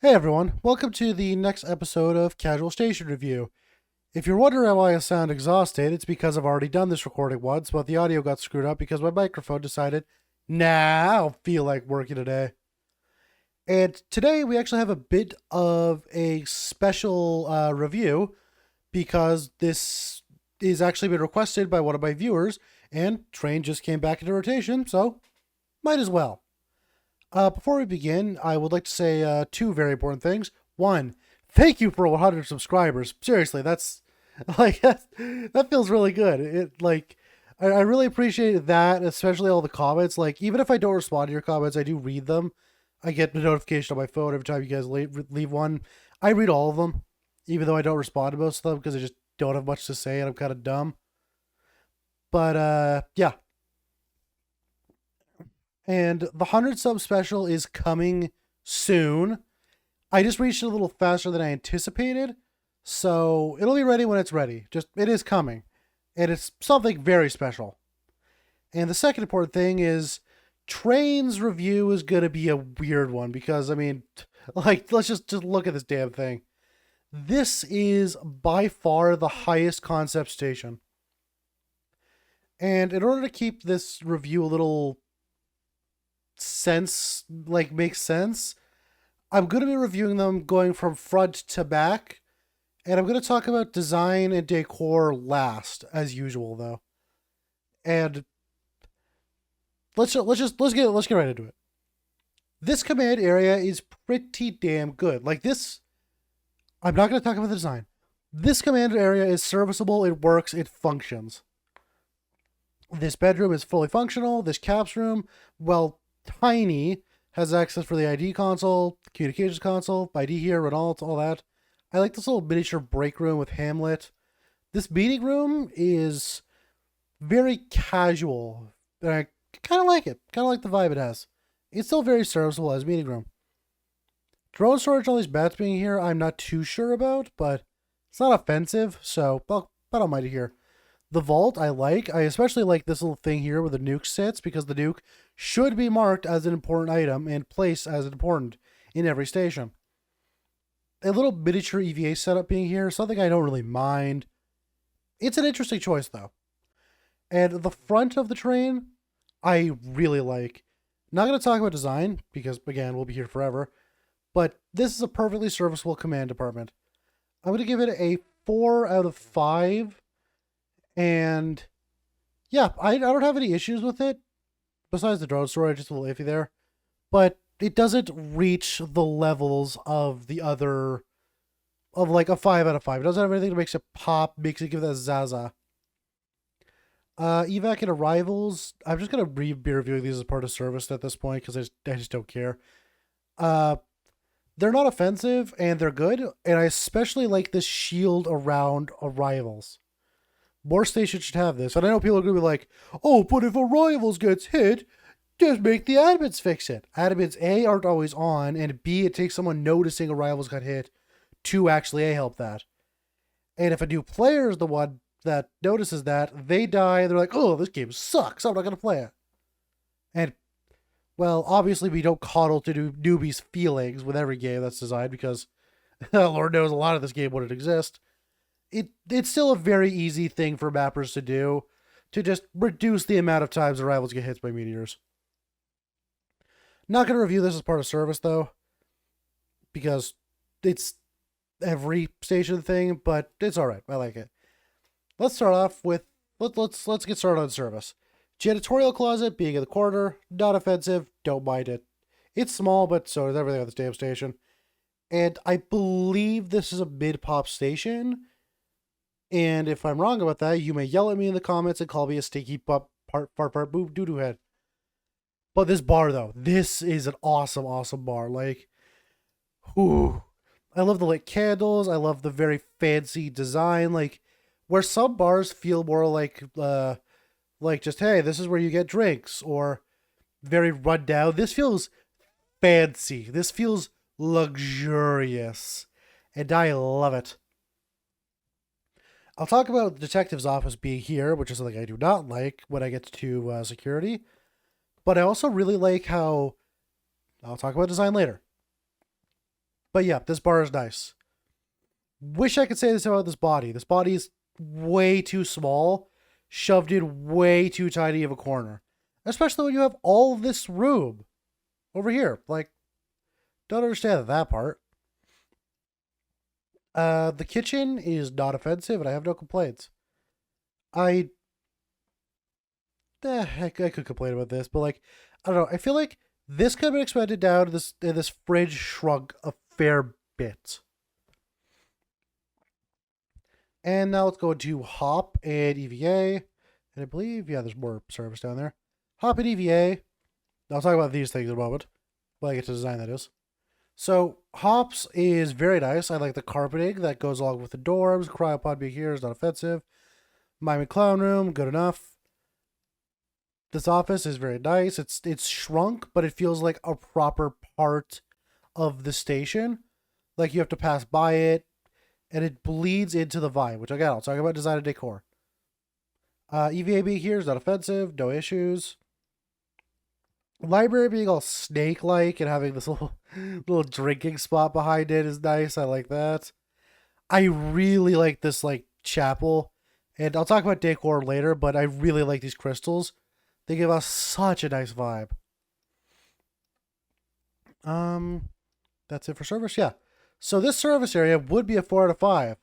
Hey everyone, welcome to the next episode of Casual Station Review. If you're wondering why I sound exhausted, it's because I've already done this recording once, but the audio got screwed up because my microphone decided, nah, I don't feel like working today. And today we actually have a bit of a special review because this is actually been requested by one of my viewers, and train just came back into rotation, so might as well. Before we begin, I would like to say two very important things. One, thank you for 100 subscribers. Seriously, that's like that feels really good. I really appreciate that, especially all the comments. Like, even if I don't respond to your comments, I do read them. I get the notification on my phone every time you guys leave one. I read all of them, even though I don't respond to most of them because I just don't have much to say and I'm kind of dumb. But yeah, and the 100 sub special is coming soon. I just reached it a little faster than I anticipated, so it'll be ready when it's ready. Just, it is coming, and it's something very special. And the second important thing is Train's review is going to be a weird one because, I mean, like, let's just look at this damn thing. This is by far the highest concept station. And in order to keep this review a little makes sense, I'm going to be reviewing them going from front to back, and I'm going to talk about design and decor last, as usual, though. And let's get right into it. This command area is pretty damn good. Like this, I'm not going to talk about the design. This command area is serviceable. It works. It functions. This bedroom is fully functional. This caps room, well, tiny, has access for the ID console, communications console, ID here, Renault, all that. I like this little miniature break room with Hamlet. This meeting room is very casual. I kind of like it. Kind of like the vibe it has. It's still very serviceable as a meeting room. Drone storage, all these bats being here, I'm not too sure about, but it's not offensive, so I don't mind it here. The vault I like. I especially like this little thing here where the nuke sits because the nuke should be marked as an important item and placed as important in every station. A little miniature EVA setup being here, something I don't really mind. It's an interesting choice though. And the front of the train, I really like. Not going to talk about design because, again, we'll be here forever. But this is a perfectly serviceable command department. I'm going to give it a 4 out of 5. And yeah, I don't have any issues with it. Besides the drone storage, it's a little iffy there. But it doesn't reach the levels of the other, of like a 5 out of 5. It doesn't have anything that makes it pop, makes it give that Zaza. Evac and arrivals, I'm just going to be reviewing these as part of service at this point because I just don't care. They're not offensive and they're good. And I especially like this shield around arrivals. More stations should have this. And I know people are going to be like, oh, but if arrivals gets hit, just make the admins fix it. Admins, A, aren't always on, and B, it takes someone noticing arrivals got hit to actually help that. And if a new player is the one that notices that, they die, and they're like, oh, this game sucks, I'm not going to play it. And, well, obviously we don't coddle to do newbies' feelings with every game that's designed because Lord knows a lot of this game wouldn't exist. It's still a very easy thing for mappers to do to just reduce the amount of times the rivals get hit by meteors. Not going to review this as part of service though, because it's every station thing, but it's all right. I like it. Let's start off with let's get started on service. Janitorial closet being in the corner, not offensive, don't mind it. It's small, but so is everything on this damn station. And I believe this is a mid-pop station. And if I'm wrong about that, you may yell at me in the comments and call me a stinky fart boob doo-doo head. But this bar though, this is an awesome bar. Like, ooh, I love the lit candles. I love the very fancy design. Like, where some bars feel more like just, hey, this is where you get drinks, or very run down. This feels fancy. This feels luxurious, and I love it. I'll talk about the detective's office being here, which is something I do not like when I get to security. But I also really like how, I'll talk about design later. But yeah, this bar is nice. Wish I could say this about this body. This body is way too small, shoved in way too tiny of a corner. Especially when you have all this room over here. Like, don't understand that part. The kitchen is not offensive, and I have no complaints. I I could complain about this, but like, I don't know. I feel like this could have been expanded down. This fridge shrunk a fair bit. And now let's go into Hop and EVA. And I believe, yeah, there's more service down there. Hop and EVA. I'll talk about these things in a moment. When I get to design, that is. So, Hops is very nice. I like the carpeting that goes along with the dorms. Cryopod being here is not offensive. Mime and Clown Room, good enough. This office is very nice. It's shrunk, but it feels like a proper part of the station. Like you have to pass by it, and it bleeds into the vibe, which again, I'll talk about design and decor. EVA being here is not offensive, no issues. Library being all snake-like and having this little drinking spot behind it is nice. I like that. I really like this like chapel, and I'll talk about decor later, but I really like these crystals. They give us such a nice vibe. That's it for service, yeah. So this service area would be a 4 out of 5.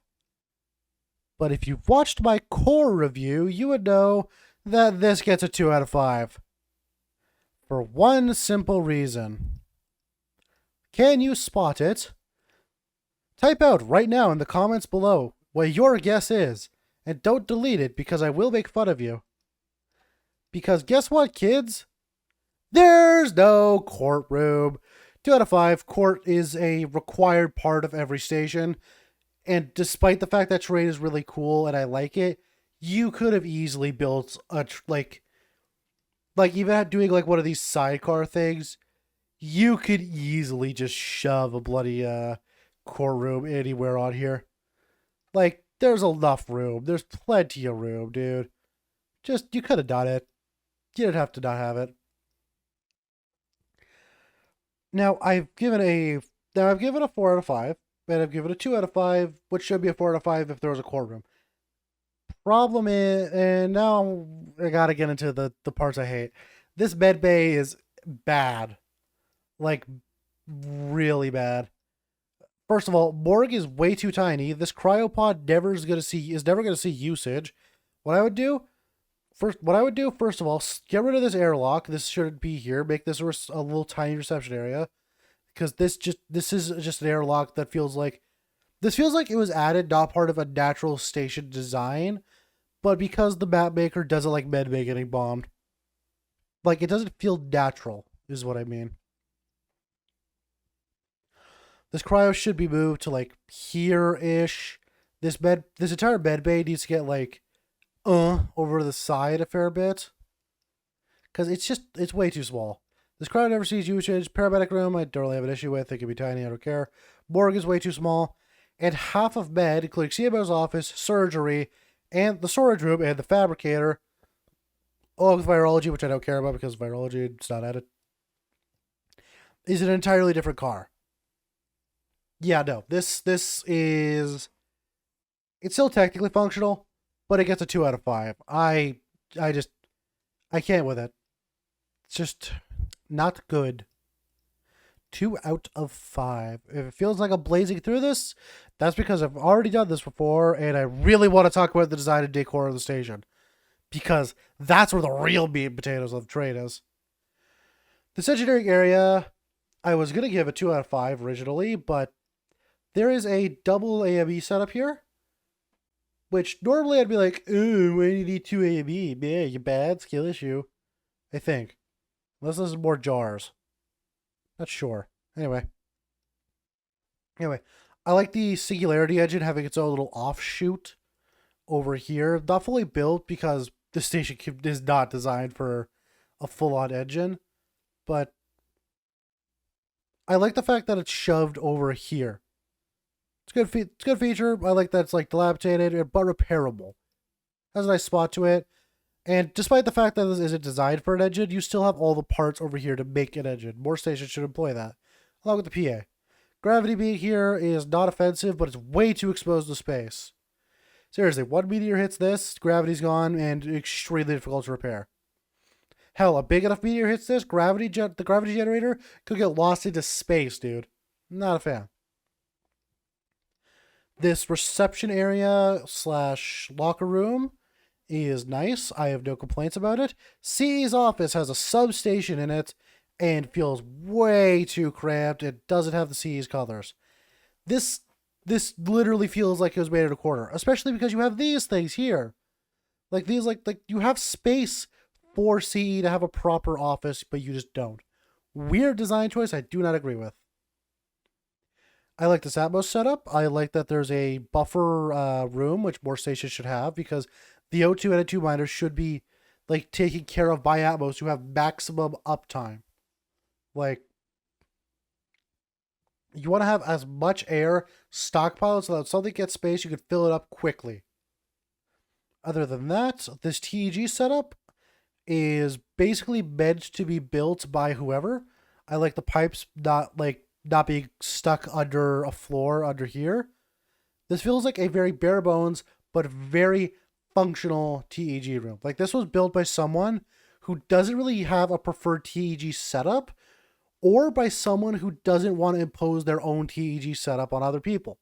But if you've watched my core review, you would know that this gets a 2 out of 5. For one simple reason. Can you spot it? Type out right now in the comments below what your guess is, and don't delete it because I will make fun of you. Because guess what, kids? There's no courtroom. 2 out of 5. Court is a required part of every station. And despite the fact that terrain is really cool and I like it, you could have easily built a, like even doing like one of these sidecar things, you could easily just shove a bloody courtroom anywhere on here. Like, there's enough room. There's plenty of room, dude. Just, you could have done it. You didn't have to not have it. Now, I've given a 4 out of 5, and I've given a 2 out of 5, which should be a 4 out of 5 if there was a courtroom. Problem is, and now I gotta get into the parts I hate. This med bay is bad. Like, really bad. First of all, morgue is way too tiny. This cryopod is never gonna see usage. What I would do, first of all, get rid of this airlock. This shouldn't be here. Make this a little tiny reception area. Because this is just an airlock that feels like it was added, not part of a natural station design, but because the map maker doesn't like medbay getting bombed. Like, it doesn't feel natural, is what I mean. This cryo should be moved to like here-ish. This entire medbay needs to get like over the side a fair bit. Because it's way too small. This crowd never sees usage. Paramedic room, I don't really have an issue with. It can be tiny, I don't care. Morgue is way too small. And half of med, including CMO's office, surgery, and the storage room, and the fabricator, along with virology, which I don't care about because virology, it's not added, is an entirely different car. Yeah, no. This is... It's still technically functional, but it gets a 2 out of 5. I can't with it. It's just... not good. 2 out of 5. If it feels like I'm blazing through this, that's because I've already done this before, and I really want to talk about the design and decor of the station. Because that's where the real meat and potatoes of the trade is. This engineering area, I was going to give a 2 out of 5 originally, but there is a double AME setup here. Which normally I'd be like, ooh, why do you need 2 AME? Man, you bad skill issue. I think. Unless there's more jars. Not sure. Anyway, I like the Singularity engine having its own little offshoot over here. Not fully built because the station is not designed for a full-on engine. But I like the fact that it's shoved over here. It's a good feature. I like that it's like dilapidated but repairable. Has a nice spot to it. And despite the fact that this isn't designed for an engine, you still have all the parts over here to make an engine. More stations should employ that, along with the PA. Gravity being here is not offensive, but it's way too exposed to space. Seriously, one meteor hits this, gravity's gone, and extremely difficult to repair. Hell, a big enough meteor hits this, the gravity generator could get lost into space, dude. Not a fan. This reception area / locker room is nice. I have no complaints about it. CE's office has a substation in it and feels way too cramped. It doesn't have the CE's colors. This literally feels like it was made in a corner, especially because you have these things here. Like these, like you have space for CE to have a proper office, but you just don't. Weird design choice I do not agree with. I like this Atmos setup. I like that there's a buffer room, which more stations should have, because the O2 and N2 miners should be like taken care of by Atmos to have maximum uptime. Like, you want to have as much air stockpiled so that if something gets space, you can fill it up quickly. Other than that, this TEG setup is basically meant to be built by whoever. I like the pipes not being stuck under a floor under here. This feels like a very bare bones but very functional TEG room. Like, this was built by someone who doesn't really have a preferred TEG setup, or by someone who doesn't want to impose their own TEG setup on other people,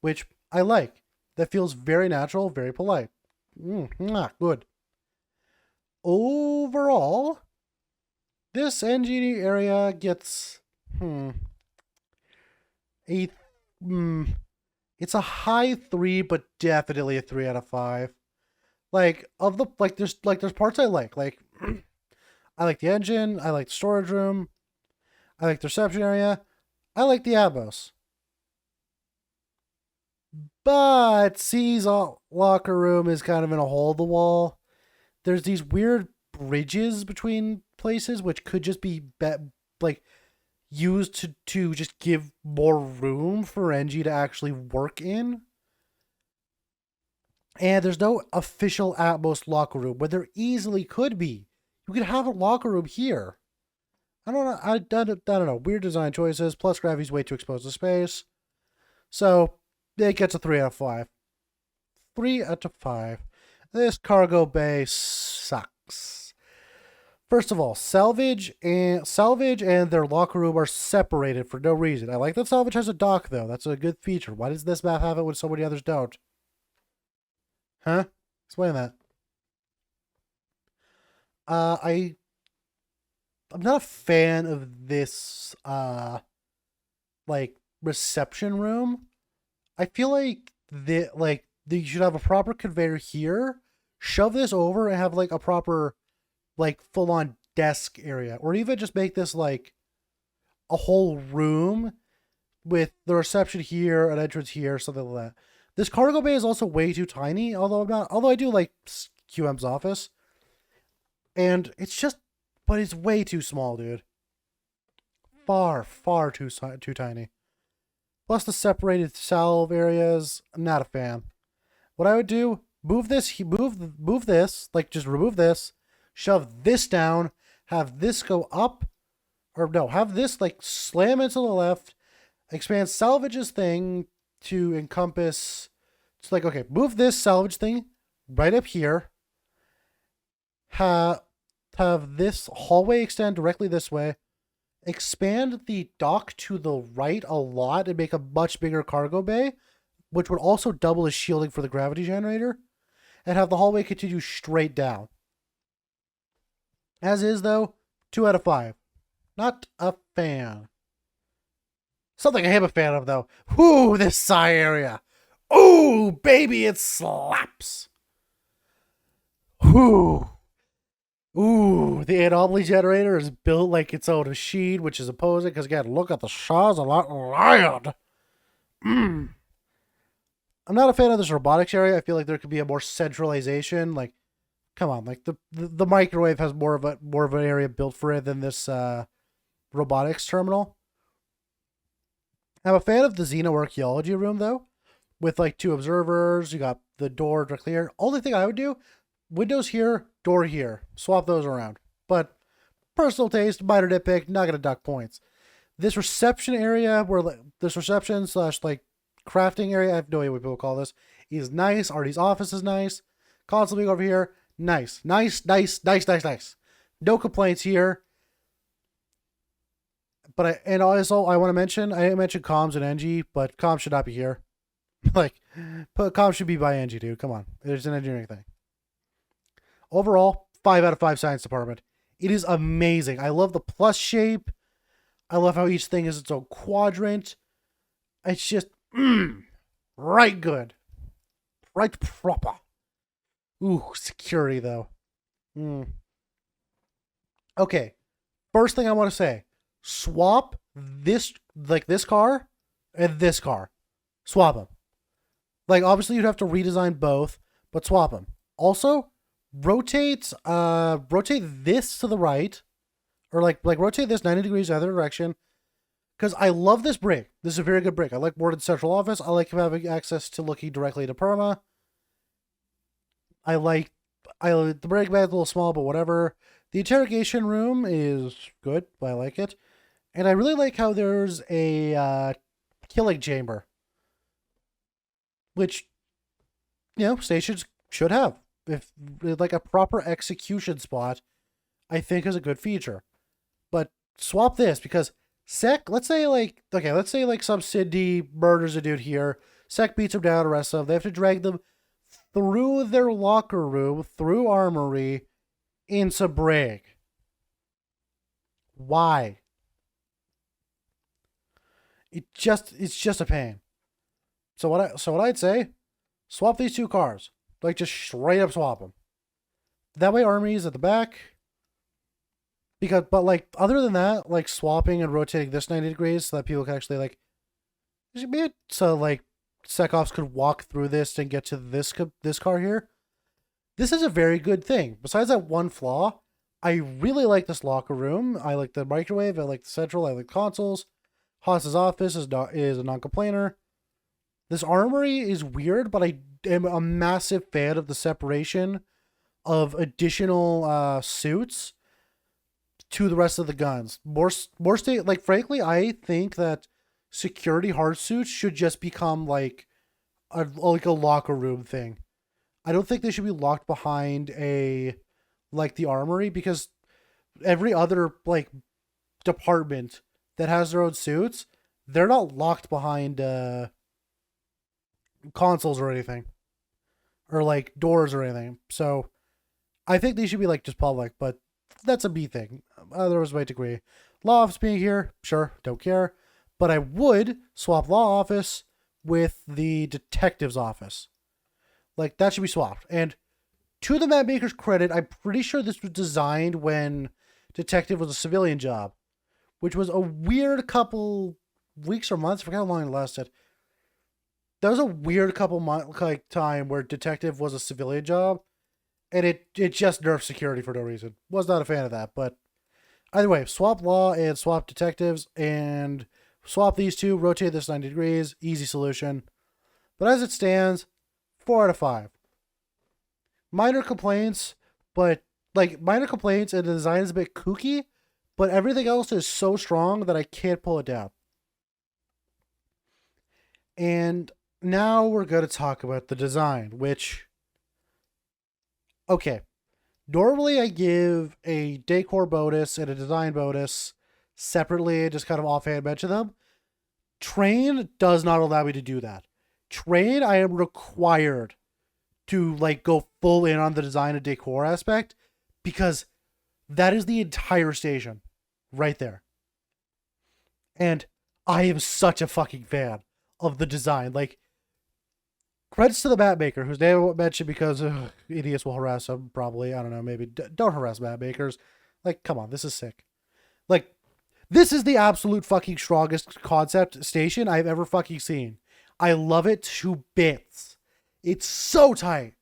which I like. That feels very natural, very polite. Good. Overall, this NGD area gets it's a high 3, but definitely a 3 out of 5. There's parts I like. I like the engine, I like the storage room, I like the reception area, I like the Atmos. But C's locker room is kind of in a hole in the wall. There's these weird bridges between places, which could just be used to just give more room for NG to actually work in. And there's no official Atmos locker room, but there easily could be. You could have a locker room here. I don't know. I don't know. Weird design choices. Plus, gravity's way too exposed to space. So, it gets a 3 out of 5. 3 out of 5. This cargo bay sucks. First of all, salvage and their locker room are separated for no reason. I like that salvage has a dock, though. That's a good feature. Why does this map have it when so many others don't? Huh? Explain that. I'm not a fan of this reception room. I feel like you should have a proper conveyor here, shove this over and have a proper full on desk area, or even just make this a whole room with the reception here, an entrance here, something like that. This cargo bay is also way too tiny, although I do like QM's office. And but it's way too small, dude. Far too tiny. Plus the separated salve areas, I'm not a fan. What I would do, move this, just remove this, shove this down, have this go up, have this slam into the left, expand salvage's thing to encompass. It's okay, move this salvage thing right up here. Have this hallway extend directly this way. Expand the dock to the right a lot and make a much bigger cargo bay, which would also double as shielding for the gravity generator, and have the hallway continue straight down. As is, though, 2 out of 5. Not a fan. Something I am a fan of, though. Ooh, this psi area. Ooh, baby, it slaps. Ooh. Ooh, the anomaly generator is built like its own machine, which is opposing, because again, look at the Shaw's a lot loud. I'm not a fan of this robotics area. I feel like there could be a more centralization. Come on, the microwave has more of an area built for it than this robotics terminal. I'm a fan of the xenoarchaeology room, though, with 2 observers. You got the door directly here. Only thing I would do, windows here, door here. Swap those around. But personal taste, minor nitpick, not going to duck points. This reception area where this reception slash like crafting area, I have no idea what people call this, is nice. Artie's office is nice. Console being over here, nice. Nice. No complaints here. But and also I want to mention, I mentioned comms and NG, but comms should not be here. Like, comms should be by NG, dude. Come on. It's an engineering thing. Overall, 5 out of 5 science department. It is amazing. I love the plus shape. I love how each thing is its own quadrant. It's just right good. Right proper. Ooh, security though. Okay. First thing I want to say. Swap this, like this car and this car. Swap them. Like, obviously you'd have to redesign both, but swap them. Also, rotate this to the right, or like rotate this 90 degrees either direction, because I love this brick. This is a very good brick. I like boarded central office. I like having access to looking directly to Perma. I like the break bag's a little small, but whatever. The interrogation room is good. I like it. And I really like how there's a killing chamber, which, you know, stations should have. If like a proper execution spot, I think is a good feature. But swap this, because Sec, let's say some Cindy murders a dude here. Sec beats him down, arrests them. They have to drag them through their locker room, through armory, into Brig. Why? It's just a pain. So what I'd say, swap these two cars. Like, just straight up swap them. That way Army's at the back. But like, other than that, like swapping and rotating this 90 degrees so that people can actually like, so like Sekoffs could walk through this and get to this car here. This is a very good thing. Besides that one flaw, I really like this locker room. I like the microwave. I like the central. I like consoles. Haas's office is a non-complainer. This armory is weird, but I am a massive fan of the separation of additional suits to the rest of the guns. More state, like, frankly, I think that security hard suits should just become like a locker room thing. I don't think they should be locked behind the armory, because every other like department that has their own suits, they're not locked behind consoles or anything, or like doors or anything. So I think they should be like just public, but that's a B thing. Others might agree. Law office being here, sure, don't care. But I would swap law office with the detective's office. Like, that should be swapped. And to the map maker's credit, I'm pretty sure this was designed when detective was a civilian job, which was a weird couple weeks or months. I forgot how long it lasted. That was a weird couple months like time where detective was a civilian job, and it just nerfed security for no reason. Was not a fan of that, but either way, swap law and swap detectives, and swap these two, rotate this 90 degrees, easy solution. But as it stands, 4 out of 5. Minor complaints, and the design is a bit kooky, but everything else is so strong that I can't pull it down. And now we're going to talk about the design, which, okay, normally I give a decor bonus and a design bonus separately, just kind of offhand mention them. Train does not allow me to do that. Train, I am required to like go full in on the design and decor aspect, because that is the entire station right there. And I am such a fucking fan of the design. Like, credits to the map maker, whose name I won't mention because idiots will harass him, probably. I don't know, maybe. Don't harass map makers. Like, come on, this is sick. Like, this is the absolute fucking strongest concept station I've ever fucking seen. I love it to bits. It's so tight.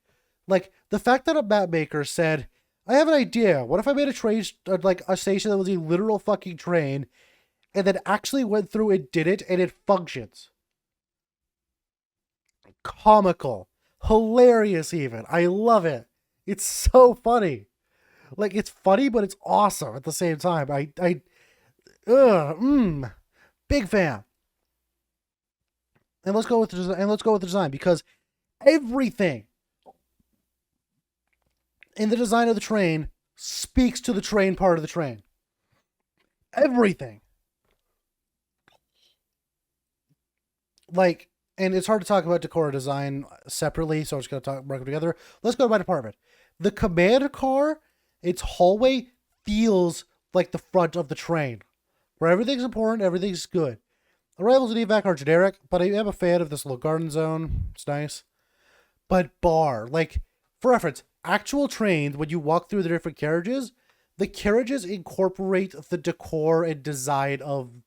Like, the fact that a map maker said, I have an idea. What if I made a train, like a station that was a literal fucking train, and then actually went through and did it, and it functions? Comical. Hilarious even. I love it. It's so funny. Like, it's funny, but it's awesome at the same time. Big fan. And let's go with the design because everything in the design of the train speaks to the train part of the train. Everything. Like, and it's hard to talk about decor design separately, so I'm just gonna work them together. Let's go by department. The command car, its hallway feels like the front of the train, where everything's important, everything's good. Arrivals and evac are generic, but I am a fan of this little garden zone. It's nice. But bar, like, for reference, actual trains, when you walk through the different carriages, the carriages incorporate the decor and design of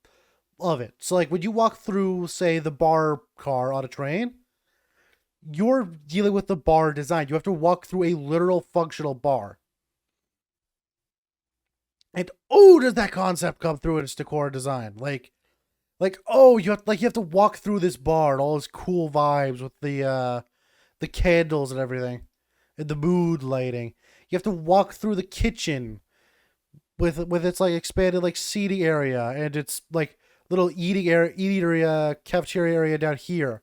it. So like when you walk through, say, the bar car on a train, you're dealing with the bar design. You have to walk through a literal functional bar. And oh, does that concept come through in its decor design? Oh, you have to walk through this bar and all those cool vibes with the candles and everything, and the mood lighting. You have to walk through the kitchen with its like expanded like seating area and its like little eating area, cafeteria area down here.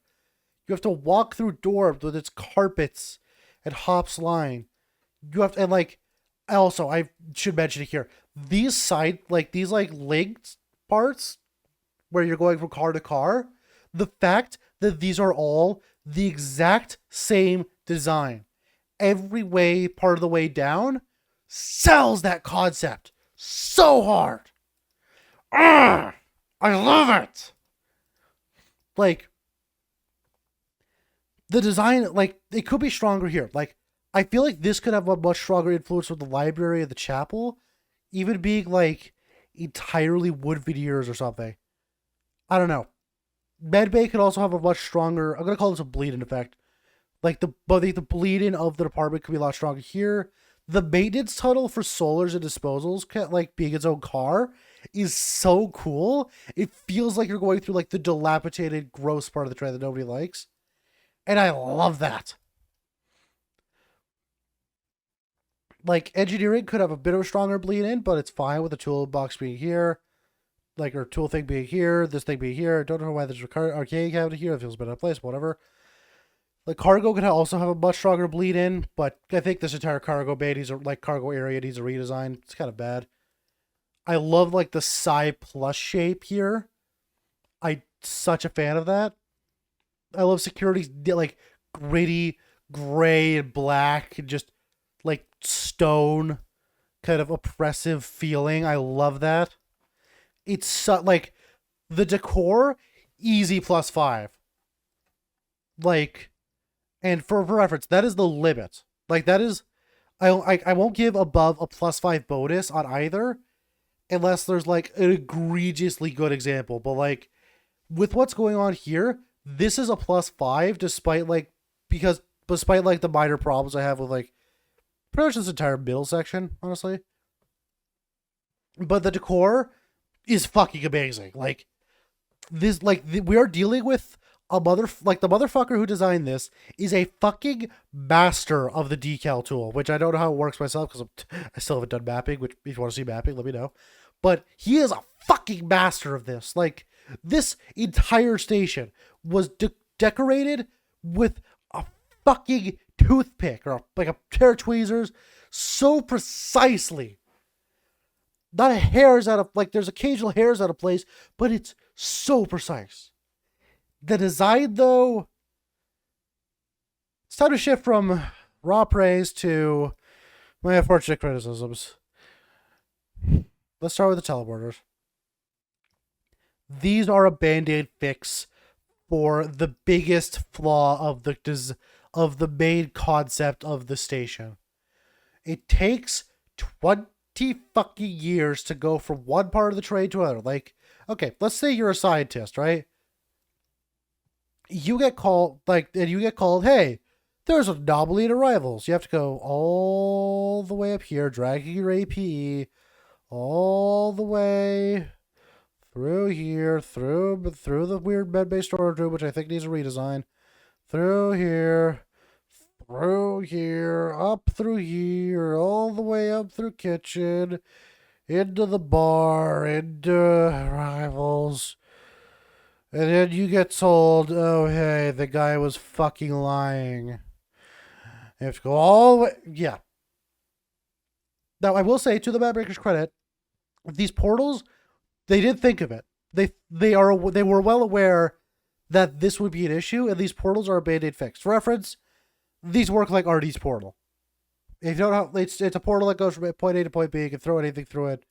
You have to walk through dorms with its carpets and hops line. You have to, and like, also I should mention it here. These like linked parts where you're going from car to car, the fact that these are all the exact same design every way part of the way down sells that concept so hard. Ah, I love it. Like, the design, like, it could be stronger here. Like, I feel like this could have a much stronger influence with the library and the chapel, even being like entirely wood veneers or something. I don't know. Medbay could also have a much stronger. I'm gonna call this a bleed-in effect. Like the bleed-in of the department could be a lot stronger here. The maintenance tunnel for solars and disposals, like being its own car, is so cool. It feels like you're going through like the dilapidated, gross part of the train that nobody likes, and I love that. Like engineering could have a bit of a stronger bleed-in, but it's fine with the toolbox being here. Like, or tool thing being here, this thing being here. I don't know why there's an arcade cabinet here. It feels a bit out of place, whatever. Like, cargo could also have a much stronger bleed in, but I think this entire cargo bay needs a, like, cargo area needs a redesign. It's kind of bad. I love, like, the Psi Plus shape here. I'm such a fan of that. I love security's, like, gritty, gray, and black, and just, like, stone kind of oppressive feeling. I love that. It's like the decor, easy +5. Like, and for reference, that is the limit. Like that is, I won't give above a +5 bonus on either, unless there's like an egregiously good example. But like with what's going on here, this is a +5 despite like despite like the minor problems I have with like pretty much this entire middle section, honestly. But the decor is fucking amazing. Like this, we are dealing with a the motherfucker who designed this is a fucking master of the decal tool, which I don't know how it works myself because I still haven't done mapping. Which if you want to see mapping, let me know. But he is a fucking master of this. Like this entire station was decorated with a fucking toothpick or like a pair of tweezers so precisely. Not a hair's out of, like, there's occasional hairs out of place, but it's so precise. The design, though, it's time to shift from raw praise to my unfortunate criticisms. Let's start with the teleporters. These are a band-aid fix for the biggest flaw of the main concept of the station. It takes 20 fucking years to go from one part of the train to another. Like, okay, let's say you're a scientist, right? You get called, hey, there's an anomaly in arrivals. You have to go all the way up here, dragging your APE, all the way through here, through the weird bed-based storage room, which I think needs a redesign, through here, up through here, all the way up through kitchen, into the bar, into arrivals, And then you get told, oh, hey, the guy was fucking lying. You have to go all the way. Yeah. Now, I will say, to the Mapbreaker's credit, these portals, they did think of it. They were well aware that this would be an issue, and these portals are a band-aid fix. For reference, these work like RD's portal. If you don't know, it's a portal that goes from point A to point B. You can throw anything through it.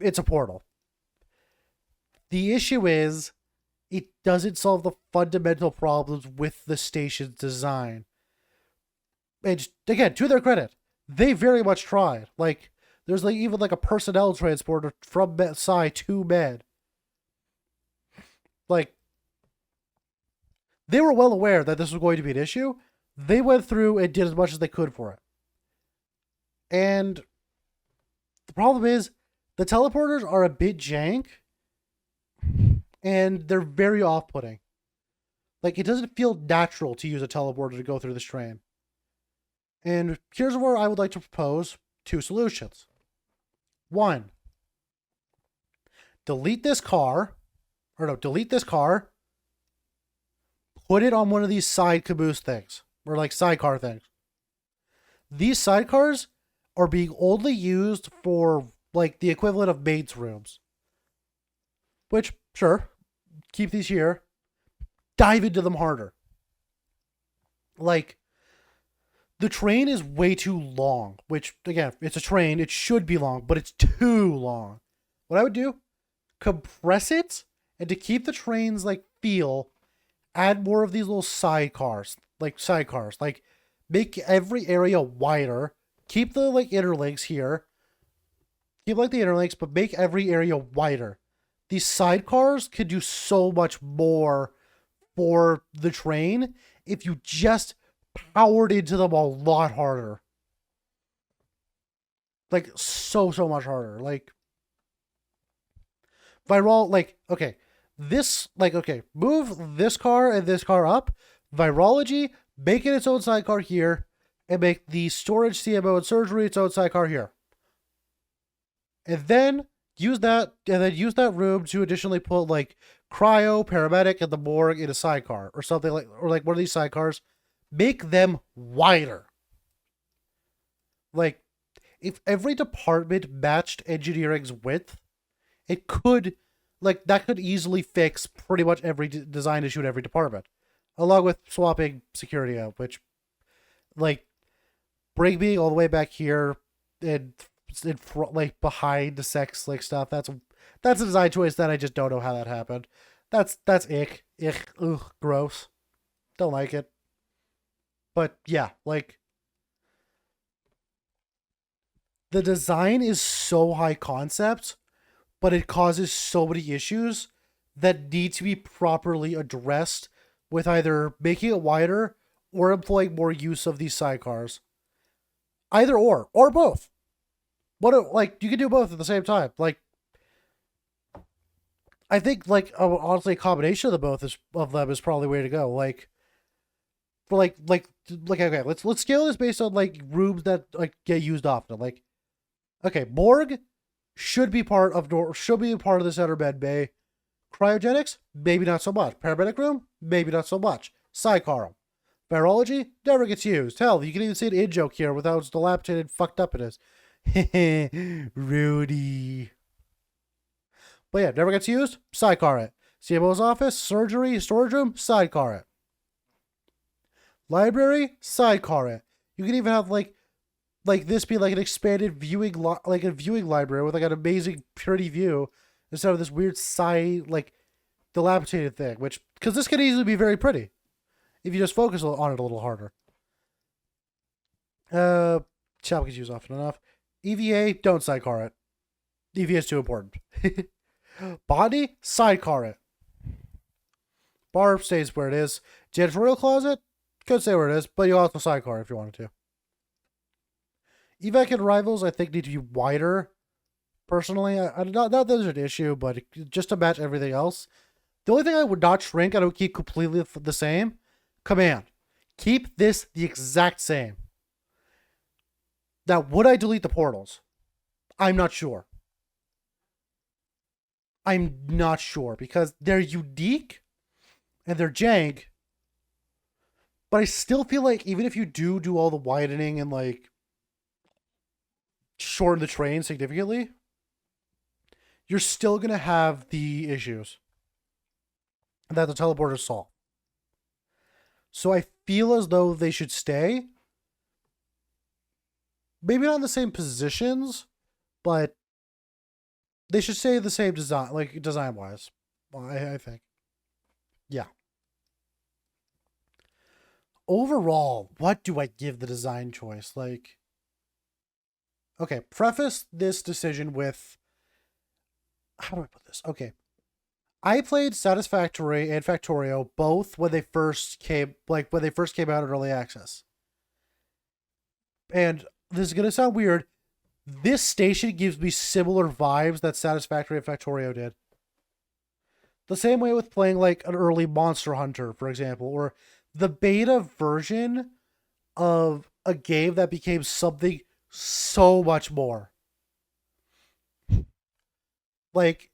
It's a portal. The issue is, it doesn't solve the fundamental problems with the station's design. And again, to their credit, they very much tried. Like, there's like even like a personnel transporter from Psi to Med. Like, they were well aware that this was going to be an issue. They went through and did as much as they could for it. And the problem is, the teleporters are a bit jank, and they're very off-putting. Like, it doesn't feel natural to use a teleporter to go through this train. And here's where I would like to propose two solutions. One, delete this car, put it on one of these side caboose things, or like sidecar things. These sidecars are being only used for like the equivalent of maids' rooms. Which, sure, keep these here. Dive into them harder. Like, the train is way too long, which, again, it's a train. It should be long, but it's too long. What I would do, compress it, and to keep the train's, like, feel, add more of these little sidecars. Like, make every area wider. Keep the, like, interlinks here. Keep, like, the interlinks, but make every area wider. These sidecars can do so much more for the train if you just powered into them a lot harder. Like, so much harder. Like, viral, like, okay. This, like, okay. Move this car and this car up. Virology, make it its own sidecar here. And make the storage, CMO, and surgery its own sidecar here. And then use that room to additionally put, like, cryo, paramedic, and the morgue in a sidecar. Or something like, or like one of these sidecars. Make them wider. Like, if every department matched engineering's width, it could, like, that could easily fix pretty much every design issue in every department. Along with swapping security out, which, like, bring me all the way back here and in front, like, behind the sex, like, stuff. That's a design choice that I just don't know how that happened. That's ick. Ugh, gross. Don't like it. But yeah, like, the design is so high concept, but it causes so many issues that need to be properly addressed with either making it wider or employing more use of these sidecars. Either or both. What, like, you can do both at the same time. Like, I think, like, honestly, a combination of the both of them is probably the way to go. Like, for like okay, let's scale this based on, like, rooms that, like, get used often. Like, okay, morgue should be part of the center med bay. Cryogenics, maybe not so much. Paramedic room, maybe not so much. Sidecar room. Virology never gets used. Hell, you can even see an in-joke here with how dilapidated and fucked up it is. Rudy. But yeah, never gets used. Sidecar it. CMO's office, surgery, storage room, sidecar it. Library, sidecar it. You can even have like this be like an expanded viewing library with like an amazing pretty view instead of this weird side, like, dilapidated thing. Which, because this could easily be very pretty if you just focus on it a little harder. Chapel gets used often enough. EVA, don't sidecar it. EVA is too important. Body, sidecar it. Bar stays where it is. Janitorial closet, could stay where it is, but you also sidecar if you wanted to. Evac and arrivals, I think, need to be wider. Personally, not that there's an issue, but just to match everything else. The only thing I would not shrink, and I would keep completely the same, command. Keep this the exact same. Now, would I delete the portals? I'm not sure. I'm not sure because they're unique and they're jank, but I still feel like even if you do all the widening and like shorten the train significantly, you're still gonna have the issues that the teleporters solve. So I feel as though they should stay. Maybe not in the same positions, but they should stay the same design, like design wise. Well, I think. Yeah. Overall, what do I give the design choice? Like, okay, preface this decision with how do I put this? Okay. I played Satisfactory and Factorio both when they first came out in early access. And this is gonna sound weird. This station gives me similar vibes that Satisfactory and Factorio did. The same way with playing like an early Monster Hunter, for example, or the beta version of a game that became something so much more. Like,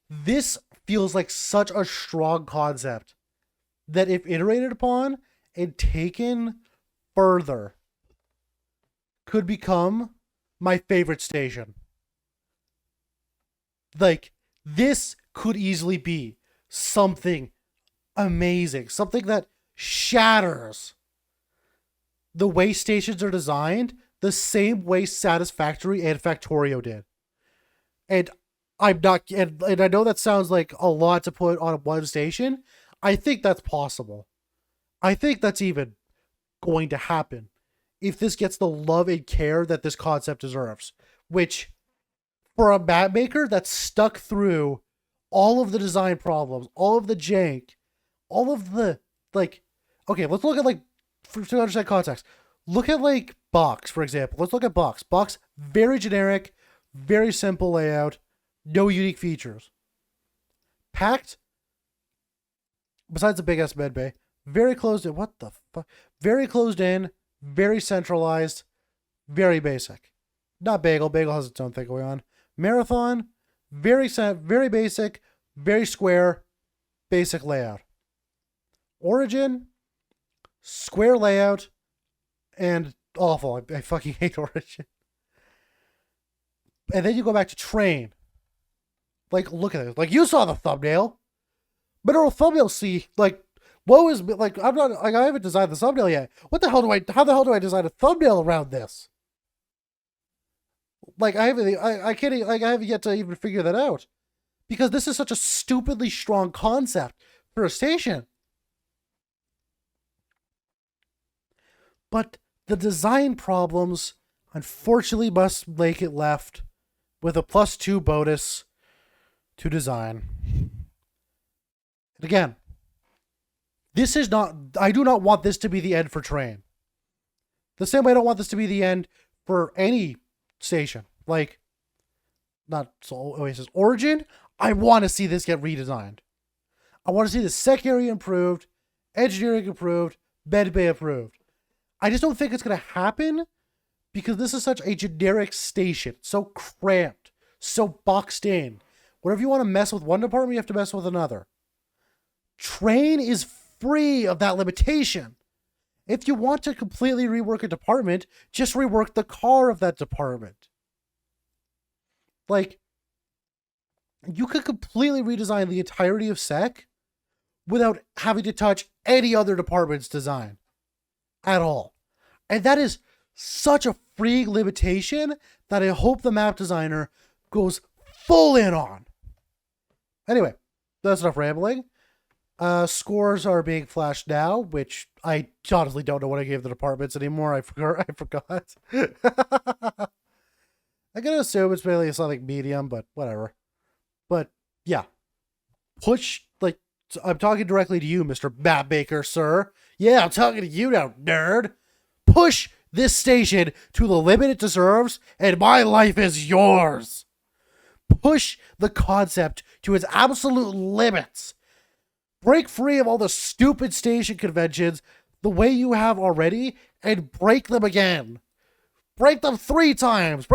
this feels like such a strong concept that if iterated upon and taken further, could become my favorite station. Like, this could easily be something amazing, something that shatters the way stations are designed the same way Satisfactory and Factorio did. And I'm not, and I know that sounds like a lot to put on one station. I think that's possible. I think that's even going to happen if this gets the love and care that this concept deserves. Which, for a map maker that's stuck through all of the design problems, all of the jank, all of the, like, okay, let's look at, like, to understand context, look at, like, Box, for example. Let's look at Box. Box, very generic, very simple layout, no unique features. Packed, besides the big ass med bay, very closed in. What the fuck? Very closed in, very centralized, very basic. Not Bagel. Bagel has its own thing going on. Marathon, very basic, very square, basic layout. Origin, square layout, and awful. I fucking hate Origin. And then you go back to Train. Like, look at it. Like, you saw the thumbnail. Mineral thumbnail see, like, woe is, like, I'm not, like, I haven't designed the thumbnail yet. How the hell do I design a thumbnail around this? Like, I can't, like, I haven't yet to even figure that out. Because this is such a stupidly strong concept for a station. But the design problems, unfortunately, must make it left with a +2 bonus to design. And again, this is not, I do not want this to be the end for Train. The same way I don't want this to be the end for any station. Like, not Oasis. Origin, I want to see this get redesigned. I want to see the sec area improved, engineering improved, med bay improved. I just don't think it's going to happen because this is such a generic station. So cramped, so boxed in. Whenever you want to mess with one department, you have to mess with another. Train is free of that limitation. If you want to completely rework a department, just rework the car of that department. Like, you could completely redesign the entirety of SEC without having to touch any other department's design at all. And that is such a free limitation that I hope the map designer goes full in on. Anyway, that's enough rambling. Scores are being flashed now, which I honestly don't know what I gave the departments anymore. I forgot. I gotta assume it's mainly something medium, but whatever. But yeah, push, like, I'm talking directly to you, Mr. Map Maker, sir. Yeah, I'm talking to you now, nerd. Push this station to the limit it deserves, and my life is yours. Push the concept to its absolute limits. Break free of all the stupid station conventions the way you have already, and break them again. Break them 3 times.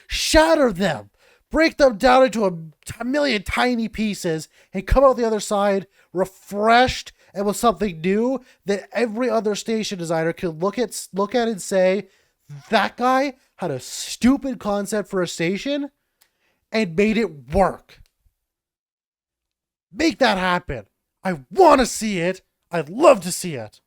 Shatter them. break them down into a million tiny pieces, and come out the other side refreshed and with something new that every other station designer could look at and say, that guy had a stupid concept for a station and made it work. Make that happen. I want to see it. I'd love to see it.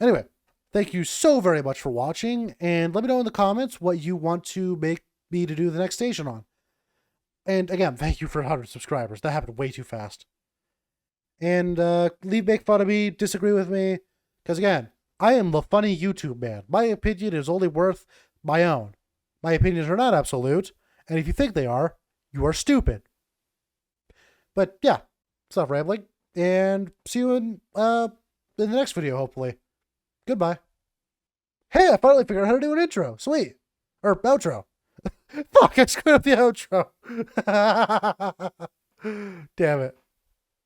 Anyway, thank you so very much for watching, and let me know in the comments what you want to make me to do the next station on. And again, thank you for 100 subscribers. That happened way too fast. And make fun of me, disagree with me, because again, I am the funny YouTube man. My opinion is only worth my own. My opinions are not absolute, and if you think they are, you are stupid. But yeah, stop rambling, and see you in the next video, hopefully. Goodbye. Hey, I finally figured out how to do an intro. Sweet. Or outro. Fuck, I screwed up the outro. Damn it.